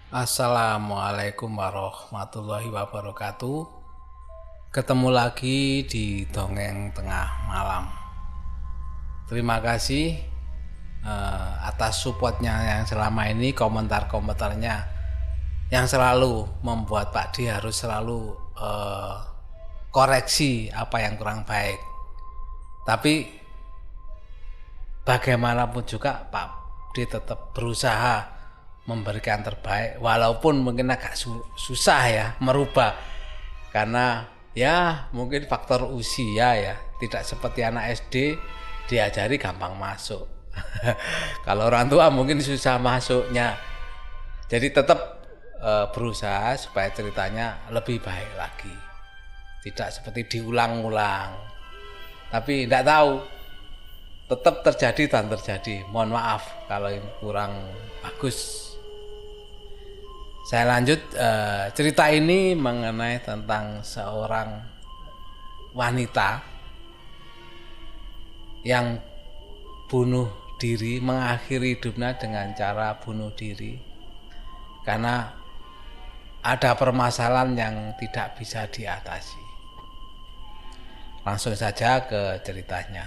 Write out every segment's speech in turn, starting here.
Assalamualaikum warahmatullahi wabarakatuh. Ketemu lagi di Dongeng Tengah Malam. Terima kasih atas supportnya yang selama ini, komentar-komentarnya yang selalu membuat Pak D harus selalu koreksi apa yang kurang baik. Tapi bagaimanapun juga Pak D tetap berusaha memberikan terbaik, walaupun mungkin agak susah ya merubah, karena ya mungkin faktor usia ya, tidak seperti anak SD diajari gampang masuk. Kalau orang tua mungkin susah masuknya, jadi tetap berusaha supaya ceritanya lebih baik lagi, tidak seperti diulang-ulang. Tapi tidak tahu, tetap terjadi dan terjadi. Mohon maaf kalau ini kurang bagus. Saya lanjut, cerita ini mengenai tentang seorang wanita yang bunuh diri, mengakhiri hidupnya dengan cara bunuh diri karena ada permasalahan yang tidak bisa diatasi. Langsung saja ke ceritanya.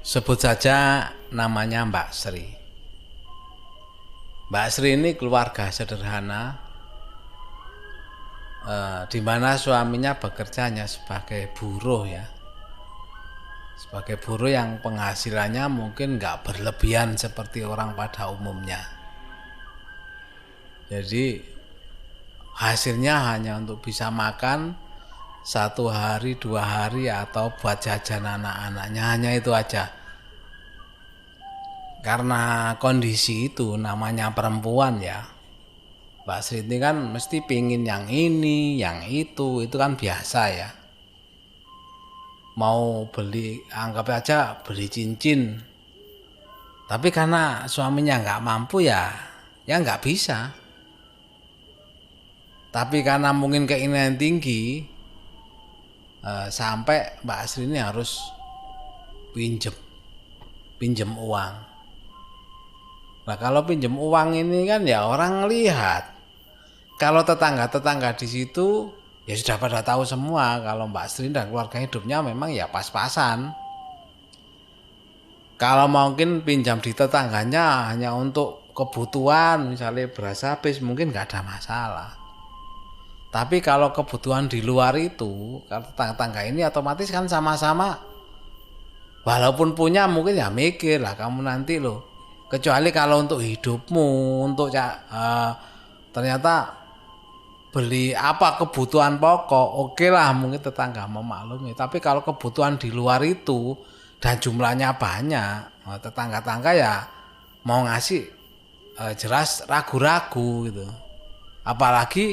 Sebut saja namanya Mbak Sri. Mbak Sri ini keluarga sederhana, di mana suaminya bekerja hanya sebagai buruh ya, sebagai buruh yang penghasilannya mungkin nggak berlebihan seperti orang pada umumnya. Jadi hasilnya hanya untuk bisa makan 1 hari 2 hari atau buat jajan anak-anaknya, hanya itu aja. Karena kondisi itu, namanya perempuan ya, Mbak Sri ini kan mesti pingin yang ini, yang itu kan biasa ya. Mau beli, anggap aja beli cincin, tapi karena suaminya nggak mampu ya nggak bisa. Tapi karena mungkin keinginan tinggi, sampai Mbak Sri ini harus pinjem uang. Nah kalau pinjem uang ini kan ya orang lihat. Kalau tetangga-tetangga di situ ya sudah pada tahu semua kalau Mbak Sri dan keluarga hidupnya memang ya pas-pasan. Kalau mungkin pinjam di tetangganya hanya untuk kebutuhan, misalnya beras habis, mungkin nggak ada masalah. Tapi kalau kebutuhan di luar itu, kalau tetangga ini otomatis kan sama-sama, walaupun punya mungkin ya mikir lah kamu nanti loh. Kecuali kalau untuk hidupmu, untuk ternyata beli apa kebutuhan pokok, oke lah mungkin tetangga memaklumi. Tapi kalau kebutuhan di luar itu dan jumlahnya banyak, tetangga-tetangga ya mau ngasih jelas ragu-ragu gitu. Apalagi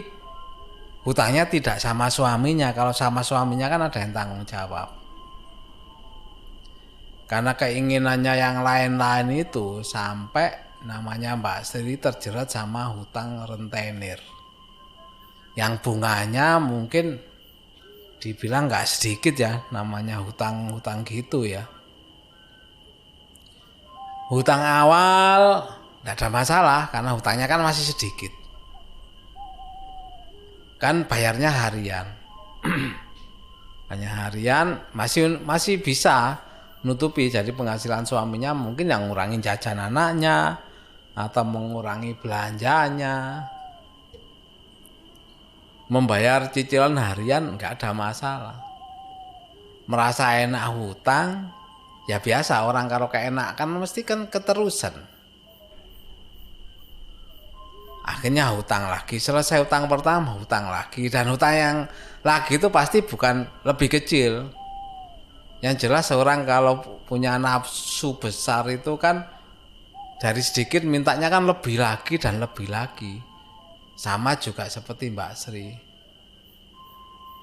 hutangnya tidak sama suaminya. Kalau sama suaminya kan ada yang tanggung jawab. Karena keinginannya yang lain-lain itu sampai namanya Mbak Sri terjerat sama hutang rentenir. Yang bunganya mungkin dibilang nggak sedikit ya, namanya hutang-hutang gitu ya. Hutang awal nggak ada masalah karena hutangnya kan masih sedikit. Kan bayarnya harian. Hanya harian masih bisa nutupi, jadi penghasilan suaminya mungkin yang ngurangin jajan anaknya atau mengurangi belanjanya, membayar cicilan harian nggak ada masalah. Merasa enak hutang ya biasa, orang kalau keenak kan mesti kan keterusan. Akhirnya hutang lagi, selesai hutang pertama hutang lagi, dan hutang yang lagi itu pasti bukan lebih kecil. Yang jelas orang kalau punya nafsu besar itu kan dari sedikit mintanya kan lebih lagi dan lebih lagi. Sama juga seperti Mbak Sri.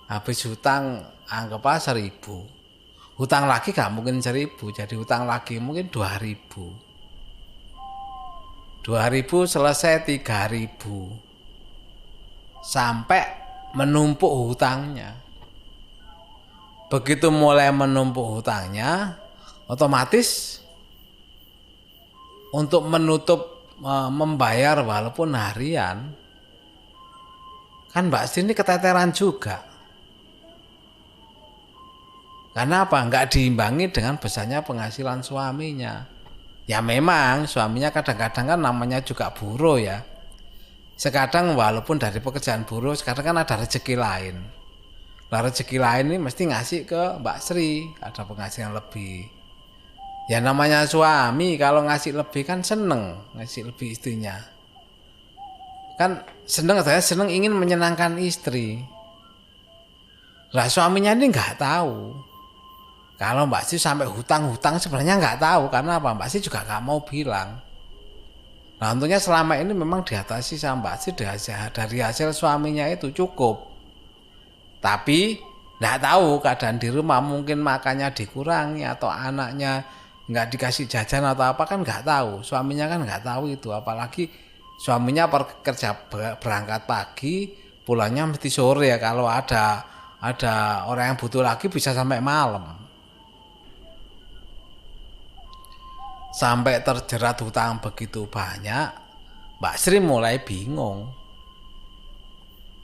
Habis hutang anggap aja 1.000. Hutang lagi gak mungkin 1.000, jadi hutang lagi mungkin 2.000. 2.000 selesai 3.000. Sampai menumpuk hutangnya. Begitu mulai menumpuk hutangnya, otomatis untuk menutup membayar walaupun harian, kan Mbak Sri ini keteteran juga. Karena apa? Nggak diimbangi dengan besarnya penghasilan suaminya. Ya memang suaminya kadang-kadang kan namanya juga buruh ya. Sekadang walaupun dari pekerjaan buruh, sekarang kan ada rezeki lain. Nah rezeki lain ini mesti ngasih ke Mbak Sri, ada penghasilan lebih. Ya namanya suami kalau ngasih lebih kan seneng ngasih lebih istrinya. Kan seneng, saya seneng ingin menyenangkan istri. Lah suaminya ini nggak tahu. Kalau Mbak Sri sampai hutang-hutang sebenarnya nggak tahu karena apa? Mbak Sri juga nggak mau bilang. Nah untungnya selama ini memang diatasi sama Mbak Sri dari hasil suaminya itu cukup. Tapi nggak tahu keadaan di rumah, mungkin makannya dikurangi atau anaknya nggak dikasih jajan atau apa kan nggak tahu. Suaminya kan nggak tahu itu, apalagi suaminya kerja berangkat pagi, pulangnya mesti sore ya. Kalau ada orang yang butuh lagi bisa sampai malam. Sampai terjerat hutang begitu banyak, Mbak Sri mulai bingung.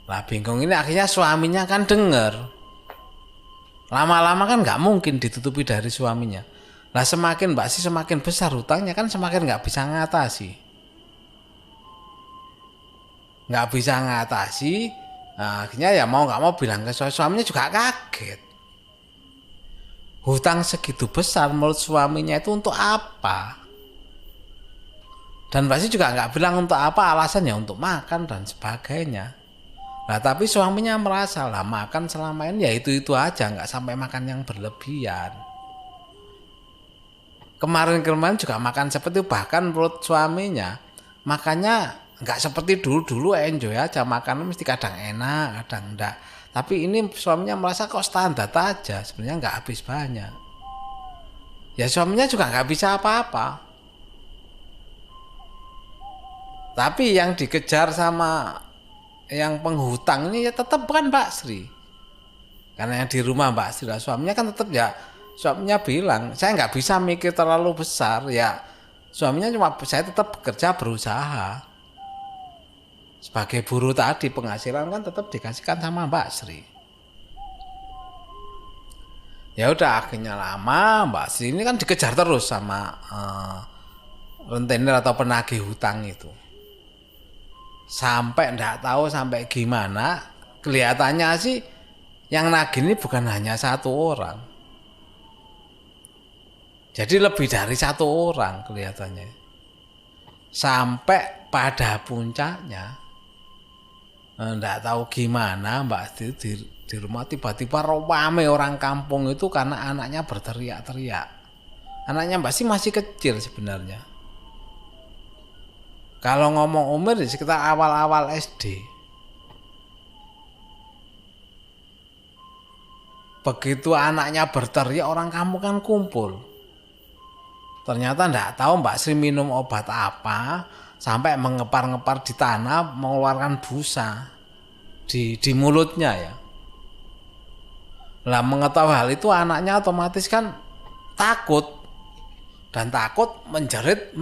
Nah bingung ini akhirnya suaminya kan dengar. Lama-lama kan nggak mungkin ditutupi dari suaminya. Nah semakin Mbak Sri semakin besar hutangnya kan semakin nggak bisa ngatasi. Nggak bisa ngatasi, nah, akhirnya ya mau nggak mau bilang ke suaminya juga kaget. Hutang segitu besar menurut suaminya itu untuk apa? Dan Mbak Sri juga nggak bilang untuk apa, alasannya untuk makan dan sebagainya. Nah tapi suaminya merasa lah makan selama ini ya itu aja, nggak sampai makan yang berlebihan. Kemarin juga makan seperti itu, bahkan menurut suaminya makannya nggak seperti dulu enjoy aja, makan mesti kadang enak kadang enggak. Tapi ini suaminya merasa kok standar aja, sebenarnya nggak habis banyak. Ya suaminya juga nggak bisa apa-apa. Tapi yang dikejar sama yang penghutang ini ya tetap bukan Mbak Sri. Karena yang di rumah Mbak Sri lah, suaminya kan tetap ya, suaminya bilang saya nggak bisa mikir terlalu besar ya. Suaminya cuma saya tetap bekerja berusaha. Sebagai buruh tadi penghasilan kan tetap dikasihkan sama Mbak Sri. Ya udah akhirnya lama Mbak Sri ini kan dikejar terus sama rentenir atau penagih hutang itu. Sampai enggak tahu sampai gimana, kelihatannya sih yang nagih ini bukan hanya satu orang. Jadi lebih dari satu orang kelihatannya. Sampai pada puncaknya enggak tahu gimana Mbak Sri di rumah tiba-tiba ramai orang kampung itu karena anaknya berteriak-teriak. Anaknya Mbak Sri masih kecil sebenarnya. Kalau ngomong umur di sekitar awal-awal SD. Begitu anaknya berteriak orang kampung kan kumpul. Ternyata enggak tahu Mbak Sri minum obat apa sampai mengepar-ngepar di tanah mengeluarkan busa di mulutnya ya. Lah mengetahui hal itu anaknya otomatis kan takut. Dan takut menjerit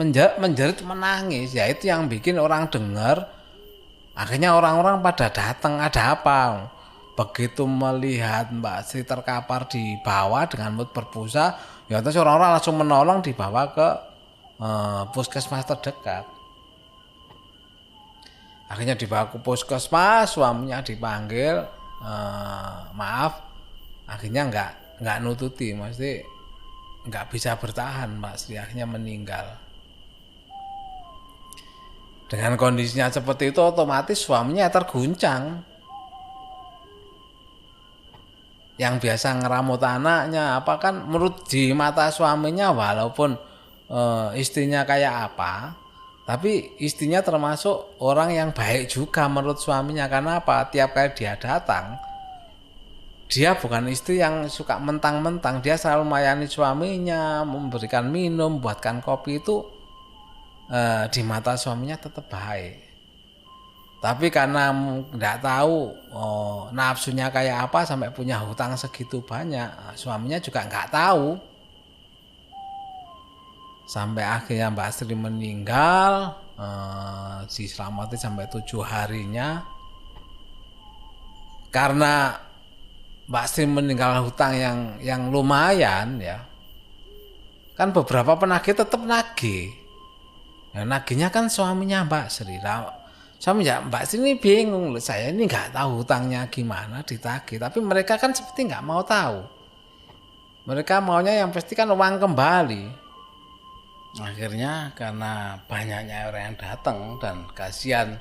menangis, ya itu yang bikin orang dengar. Akhirnya orang-orang pada datang, ada apa? Begitu melihat Mbak Sri terkapar di bawah dengan mulut berbusa, ya terus orang-orang langsung menolong dibawa ke puskesmas terdekat. Akhirnya dibawa ke puskesmas, suaminya dipanggil, maaf, akhirnya nggak nututi, mesti nggak bisa bertahan, Mbak Sri akhirnya meninggal. Dengan kondisinya seperti itu otomatis suaminya terguncang. Yang biasa ngeramut anaknya apa kan menurut di mata suaminya walaupun istrinya kayak apa, tapi istrinya termasuk orang yang baik juga menurut suaminya. Karena apa? Tiap kali dia datang, dia bukan istri yang suka mentang-mentang, dia selalu melayani suaminya, memberikan minum, buatkan kopi itu di mata suaminya tetap baik. Tapi karena nggak tahu nafsunya kayak apa sampai punya hutang segitu banyak, suaminya juga nggak tahu. Sampai akhirnya Mbak Sri meninggal, diselamati sampai 7 harinya. Karena Mbak Sri meninggal hutang yang lumayan ya, kan beberapa penagih tetap nagih. Nah, nagihnya kan suaminya Mbak Sri. Nah, suaminya Mbak Sri ini bingung, saya ini nggak tahu hutangnya gimana ditagih, tapi mereka kan seperti nggak mau tahu. Mereka maunya yang pasti kan uang kembali. Akhirnya karena banyaknya orang yang datang dan kasihan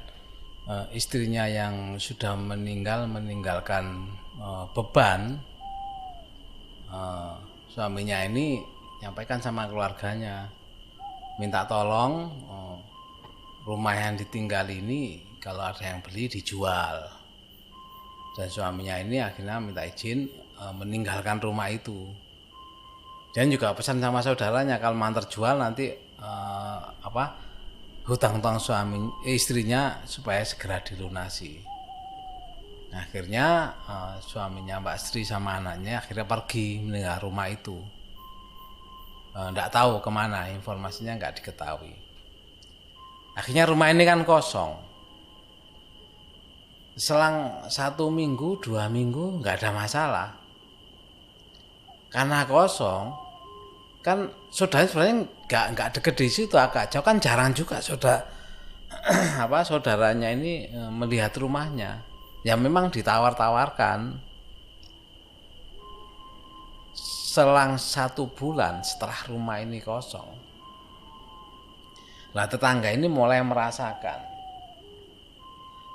istrinya yang sudah meninggalkan beban, suaminya ini nyampaikan sama keluarganya, minta tolong rumah yang ditinggal ini kalau ada yang beli dijual. Dan suaminya ini akhirnya minta izin meninggalkan rumah itu. Dan juga pesan sama saudaranya kalau mau terjual nanti hutang-hutang istrinya supaya segera dilunasi. Nah, akhirnya suaminya Mbak Sri sama anaknya akhirnya pergi meninggal rumah itu. Nggak tahu kemana, informasinya nggak diketahui. Akhirnya rumah ini kan kosong. Selang 1 minggu, 2 minggu nggak ada masalah. Karena kosong, kan saudaranya sebenarnya nggak deket di situ, agak jauh, kan jarang juga saudaranya ini melihat rumahnya. Ya memang ditawar-tawarkan. Selang 1 bulan setelah rumah ini kosong, lah tetangga ini mulai merasakan.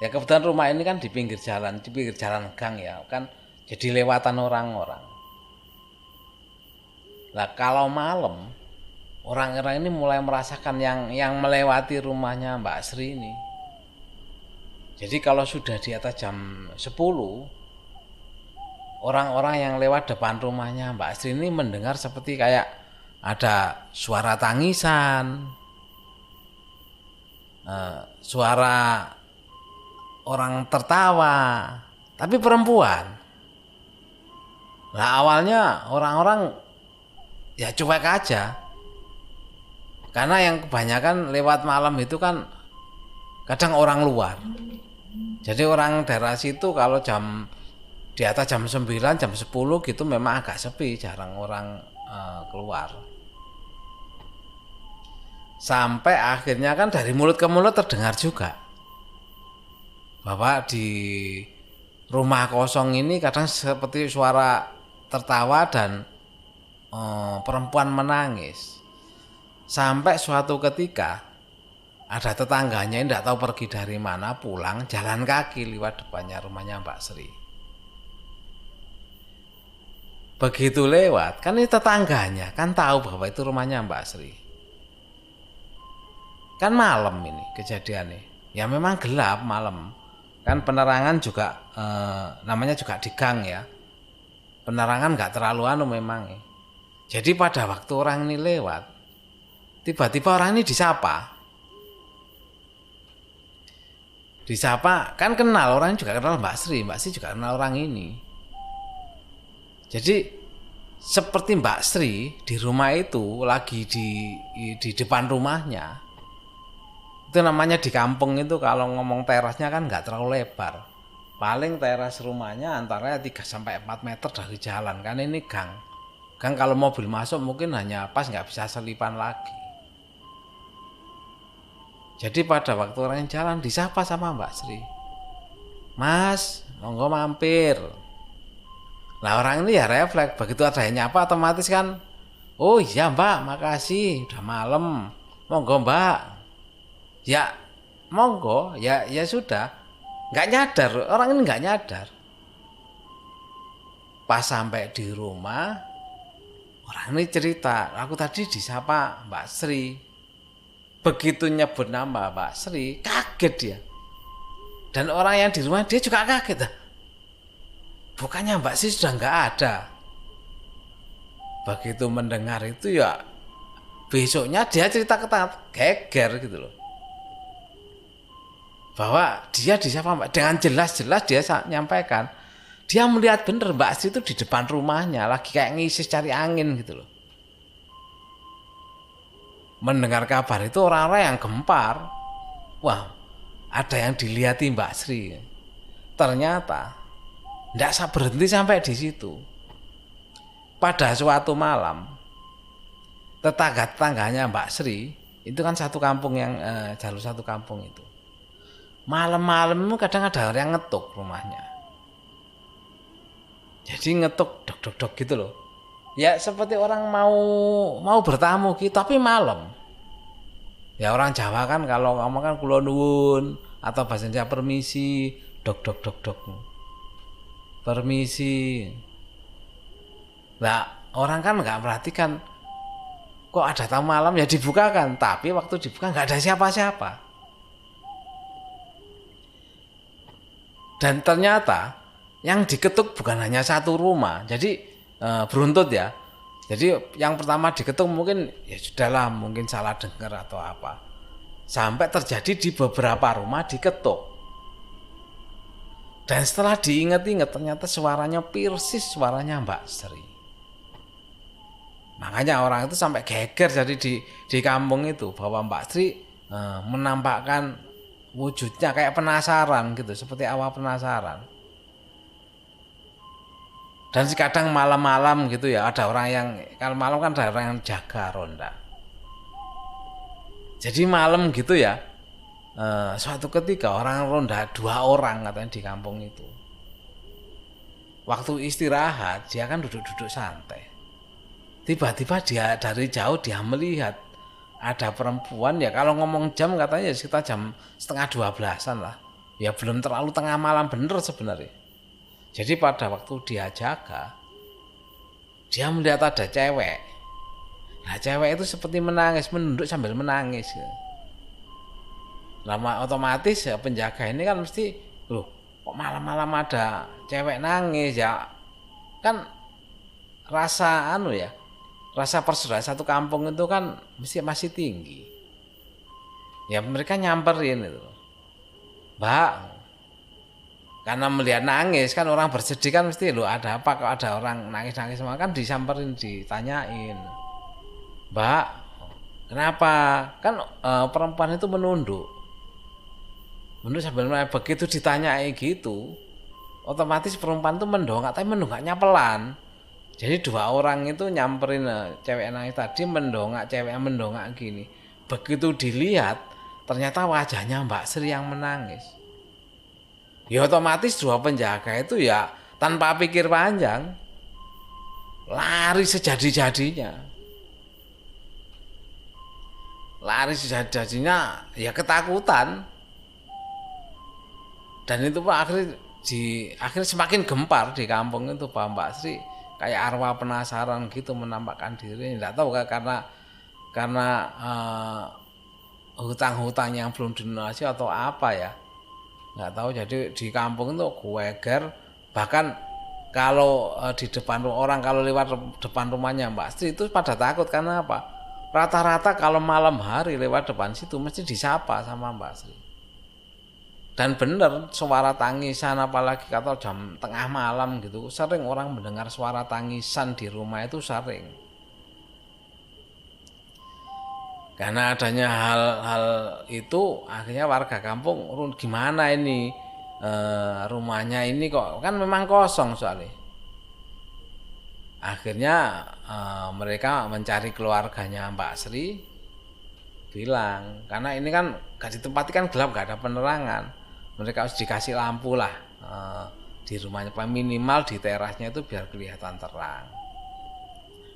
Ya kebetulan rumah ini kan di pinggir jalan gang ya, kan jadi lewatan orang-orang. Lah kalau malam, orang-orang ini mulai merasakan yang melewati rumahnya Mbak Sri ini. Jadi kalau sudah di atas jam 10, orang-orang yang lewat depan rumahnya Mbak Sri ini mendengar seperti kayak ada suara tangisan, suara orang tertawa, tapi perempuan. Nah awalnya orang-orang ya cuek aja, karena yang kebanyakan lewat malam itu kan kadang orang luar. Jadi orang daerah situ kalau di atas jam 9, jam 10 gitu memang agak sepi, jarang orang keluar. Sampai akhirnya kan dari mulut ke mulut terdengar juga bahwa di rumah kosong ini kadang seperti suara tertawa dan perempuan menangis. Sampai suatu ketika ada tetangganya yang tidak tahu pergi dari mana, pulang jalan kaki lewat depannya rumahnya Mbak Sri. Begitu lewat, kan ini tetangganya kan tahu bahwa itu rumahnya Mbak Sri. Kan malam ini kejadiannya, ya memang gelap malam. Kan penerangan juga namanya juga di gang ya, penerangan nggak terlalu memang. Jadi pada waktu orang ini lewat, tiba-tiba orang ini disapa, kan kenal, orang juga kenal Mbak Sri juga kenal orang ini. Jadi seperti Mbak Sri di rumah itu lagi di depan rumahnya. Itu namanya di kampung itu kalau ngomong terasnya kan nggak terlalu lebar. Paling teras rumahnya antara 3-4 meter dari jalan, kan ini gang. Gang kalau mobil masuk mungkin hanya pas, nggak bisa selipan lagi. Jadi pada waktu orang jalan disapa sama Mbak Sri, "Mas, monggo mampir." Lah orang ini ya refleks, begitu ada yang nyapa otomatis kan, "Oh iya Mbak, makasih, udah malam, monggo Mbak." Ya monggo, ya sudah, nggak nyadar, orang ini nggak nyadar. Pas sampai di rumah, orang ini cerita, "Aku tadi disapa Mbak Sri." Begitu nyebut nama Mbak Sri, kaget dia. Dan orang yang di rumah dia juga kaget. Bukannya Mbak Sri sudah nggak ada. Begitu mendengar itu ya besoknya dia cerita geger gitu loh. Bahwa dia disapa Mbak, dengan jelas-jelas dia nyampaikan. Dia melihat bener Mbak Sri itu di depan rumahnya lagi kayak ngisi cari angin gitu loh. Mendengar kabar itu orang-orang yang gempar. wah ada yang dilihati Mbak Sri. Ternyata tidak berhenti sampai di situ. Pada suatu malam, tetangga-tetangganya Mbak Sri, itu kan satu kampung yang jalur satu kampung itu. Malam-malam kadang ada orang yang ngetuk rumahnya. Jadi ngetuk dok gitu loh. Ya seperti orang mau bertamu gitu, tapi malam. Ya orang Jawa kan kalau ngomong kan kula nuwun atau bahasa Indonesia permisi, dok. Permisi. Nah, orang kan nggak perhatikan kok ada tamu malam ya dibukakan, tapi waktu dibuka nggak ada siapa-siapa. Dan ternyata yang diketuk bukan hanya satu rumah, jadi beruntut ya. Jadi yang pertama diketuk mungkin ya sudahlah, mungkin salah dengar atau apa. Sampai terjadi di beberapa rumah diketuk. Dan setelah diingat-ingat ternyata suaranya persis suaranya Mbak Sri. Makanya orang itu sampai geger jadi di kampung itu bahwa Mbak Sri menampakkan wujudnya kayak penasaran gitu, seperti awal penasaran. Dan kadang malam-malam gitu ya ada orang yang, kalau malam kan ada orang yang jaga ronda. Jadi malam gitu ya, suatu ketika orang ronda 2 orang katanya di kampung itu. Waktu istirahat dia kan duduk-duduk santai. Tiba-tiba dia dari jauh dia melihat ada perempuan, ya kalau ngomong jam katanya sekitar jam 11:30 lah. Ya belum terlalu tengah malam bener sebenarnya. Jadi pada waktu dia jaga, dia melihat ada cewek. Nah cewek itu seperti menangis, menunduk sambil menangis. Lama otomatis ya penjaga ini kan mesti, loh kok malam-malam ada cewek nangis ya. Kan rasa rasa persaudaraan satu kampung itu kan masih tinggi. Ya mereka nyamperin itu. Mbak, karena melihat nangis kan orang bersedih kan mesti, loh ada apa kok ada orang nangis-nangis, semua kan disamperin, ditanyain. Mbak, kenapa? Kan perempuan itu menunduk sambil begitu ditanyai gitu, otomatis perempuan itu mendongak, tapi mendongaknya pelan. Jadi 2 orang itu nyamperin cewek nangis tadi, mendongak, cewek yang mendongak gini. Begitu dilihat, ternyata wajahnya Mbak Sri yang menangis. Ya otomatis 2 penjaga itu ya tanpa pikir panjang, lari sejadi-jadinya. Ya ketakutan. Dan itu Pak akhirnya semakin gempar di kampung itu Pak, Mbak Sri kayak arwah penasaran gitu menampakkan diri. Tidak tahu karena hutang-hutang yang belum dilunasi atau apa ya, nggak tahu. Jadi di kampung itu geger, bahkan kalau di depan orang, kalau lewat depan rumahnya Mbak Sri itu pada takut. Karena apa? Rata-rata kalau malam hari lewat depan situ mesti disapa sama Mbak Sri. Dan benar suara tangisan, apalagi kata jam tengah malam gitu, sering orang mendengar suara tangisan di rumah itu sering. Karena adanya hal-hal itu akhirnya warga kampung gimana ini rumahnya ini kok kan memang kosong soalnya. Akhirnya mereka mencari keluarganya Mbak Sri, bilang karena ini kan gak ditempati kan gelap, gak ada penerangan. Mereka harus dikasih lampu lah di rumahnya, minimal di terasnya itu biar kelihatan terang.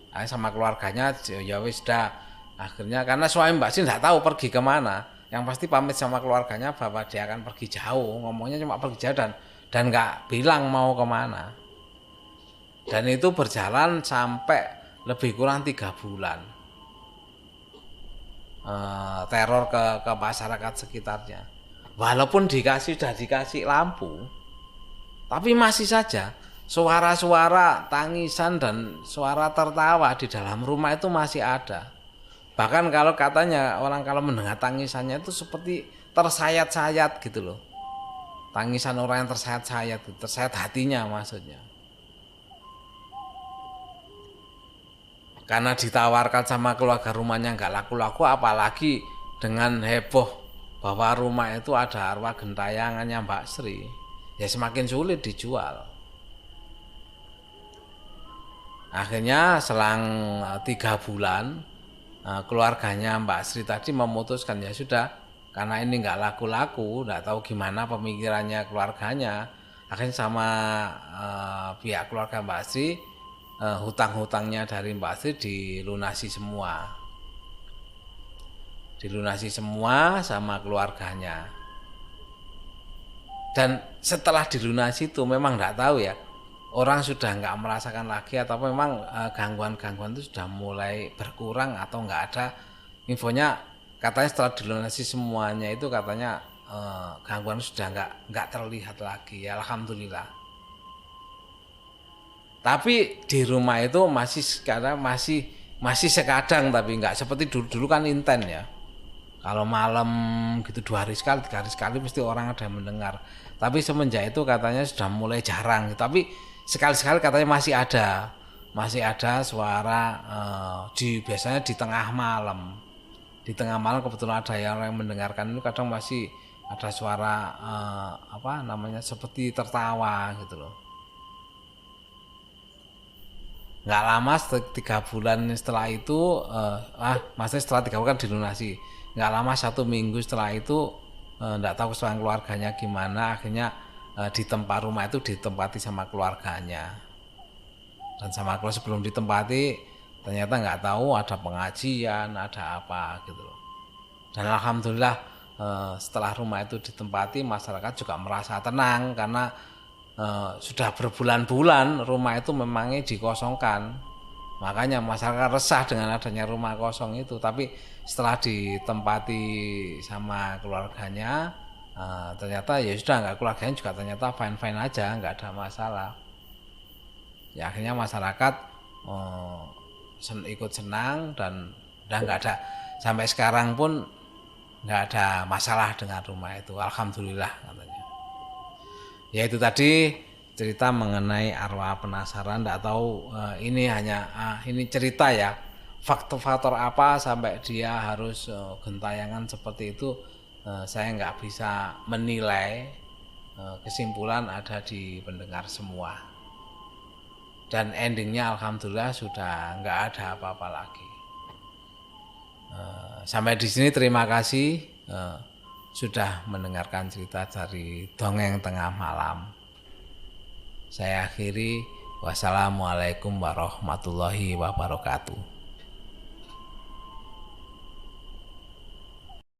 Nah, sama keluarganya ya wis dah. Akhirnya karena suami Mbak Sri tidak tahu pergi kemana, yang pasti pamit sama keluarganya bahwa dia akan pergi jauh, ngomongnya cuma pergi jauh dan nggak bilang mau kemana. Dan itu berjalan sampai lebih kurang 3 bulan. Teror ke masyarakat sekitarnya. Walaupun sudah dikasih lampu, tapi masih saja suara-suara tangisan dan suara tertawa di dalam rumah itu masih ada. Bahkan kalau katanya orang kalau mendengar tangisannya itu seperti tersayat-sayat gitu loh. Tangisan orang yang tersayat-sayat, tersayat hatinya maksudnya. Karena ditawarkan sama keluarga rumahnya nggak laku-laku, apalagi dengan heboh bahwa rumah itu ada arwah gentayangannya Mbak Sri, ya semakin sulit dijual. Akhirnya selang 3 bulan keluarganya Mbak Sri tadi memutuskan, ya sudah, karena ini nggak laku-laku, nggak tahu gimana pemikirannya keluarganya. Akhirnya sama pihak keluarga Mbak Sri, hutang-hutangnya dari Mbak Sri dilunasi semua. Dilunasi semua sama keluarganya. Dan setelah dilunasi itu memang nggak tahu ya, orang sudah nggak merasakan lagi atau memang gangguan-gangguan itu sudah mulai berkurang atau nggak ada. Infonya katanya setelah dilunasi semuanya itu katanya gangguan sudah nggak terlihat lagi, ya alhamdulillah. Tapi di rumah itu masih sekarang masih sekadang, tapi nggak seperti dulu kan inten ya. Kalau malam gitu 2 hari sekali, 3 hari sekali mesti orang ada yang mendengar. Tapi semenjak itu katanya sudah mulai jarang. Tapi sekali-sekali katanya masih ada suara biasanya di tengah malam. Di tengah malam kebetulan ada yang mendengarkan itu, kadang masih ada suara seperti tertawa gitu loh. Nggak lama 3 bulan setelah itu, maksudnya setelah 3 bulan kan dilunasi. Nggak lama 1 minggu setelah itu, nggak tahu kesulitan keluarganya gimana, akhirnya rumah itu ditempati sama keluarganya. Dan sama keluarga sebelum ditempati ternyata nggak tahu ada pengajian, ada apa gitu loh. Dan alhamdulillah setelah rumah itu ditempati, masyarakat juga merasa tenang karena sudah berbulan-bulan rumah itu memangnya dikosongkan. Makanya masyarakat resah dengan adanya rumah kosong itu. Tapi setelah ditempati sama keluarganya, ternyata ya sudah, nggak, keluarganya juga ternyata fine-fine aja, nggak ada masalah. Ya akhirnya masyarakat ikut senang dan nggak ada, sampai sekarang pun nggak ada masalah dengan rumah itu, alhamdulillah katanya. Ya itu tadi cerita mengenai arwah penasaran. Nggak tahu ini hanya ini cerita ya, faktor-faktor apa sampai dia harus gentayangan seperti itu, saya nggak bisa menilai. Kesimpulan ada di pendengar semua. Dan endingnya alhamdulillah sudah nggak ada apa-apa lagi. Sampai di sini terima kasih sudah mendengarkan cerita dari Dongeng Tengah Malam. Saya akhiri, wassalamualaikum warahmatullahi wabarakatuh.